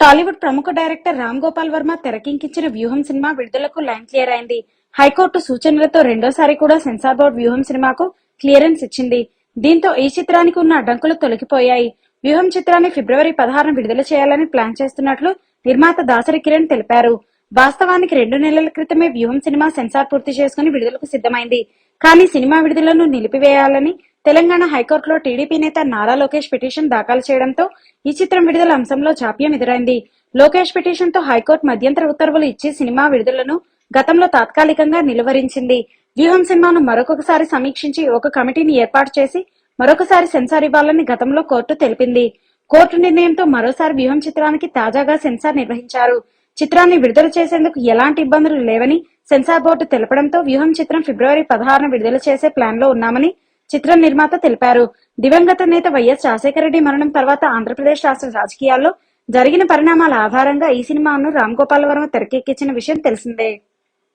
టాలీవుడ్ ప్రముఖ డైరెక్టర్ రామ్ గోపాల్ వర్మ తెరకెక్కించిన వ్యూహం సినిమా విడుదలకు లైన్ క్లియర్ అయింది. హైకోర్టు సూచనలతో రెండోసారి కూడా సెన్సార్ బోర్డు వ్యూహం సినిమాకు క్లియరెన్స్ ఇచ్చింది. దీంతో ఈ చిత్రానికి ఉన్న అడ్డంకులు తొలగిపోయాయి. వ్యూహం చిత్రాన్ని ఫిబ్రవరి 16న విడుదల చేయాలని ప్లాన్ చేస్తున్నట్లు నిర్మాత దాసరి కిరణ్ తెలిపారు. వాస్తవానికి 2 నెలల క్రితమే వ్యూహం సినిమా సెన్సార్ పూర్తి చేసుకుని విడుదలకు సిద్ధమైంది. కానీ సినిమా విడుదలను నిలిపివేయాలని తెలంగాణ హైకోర్టులో టీడీపీ నేత నారా లోకేష్ పిటిషన్ దాఖలు చేయడంతో ఈ చిత్రం విడుదల అంశంలో జాప్యం ఎదురైంది. లోకేష్ పిటిషన్ తో హైకోర్టు మధ్యంతర ఉత్తర్వులు ఇచ్చి సినిమా విడుదలను గతంలో తాత్కాలికంగా నిలువరించింది. వ్యూహం సినిమాను మరొకసారి సమీక్షించి ఒక కమిటీని ఏర్పాటు చేసి మరొకసారి సెన్సార్ ఇవ్వాలని గతంలో కోర్టు తెలిపింది. కోర్టు నిర్ణయంతో మరోసారి వ్యూహం చిత్రానికి తాజాగా సెన్సార్ నిర్వహించారు. చిత్రాన్ని విడుదల చేసేందుకు ఎలాంటి ఇబ్బందులు లేవని సెన్సార్ బోర్డు తెలపడంతో వ్యూహం చిత్రం ఫిబ్రవరి 16న విడుదల చేసే ప్లాన్ లో ఉన్నామని చిత్రం నిర్మాత తెలిపారు. దివంగత నేత వైఎస్ రాజశేఖర రెడ్డి మరణం తర్వాత ఆంధ్రప్రదేశ్ రాష్ట్ర రాజకీయాల్లో జరిగిన పరిణామాల ఆధారంగా ఈ సినిమాను రామ్ గోపాల్ వర్మ తెరకెక్కించిన విషయం తెలిసిందే.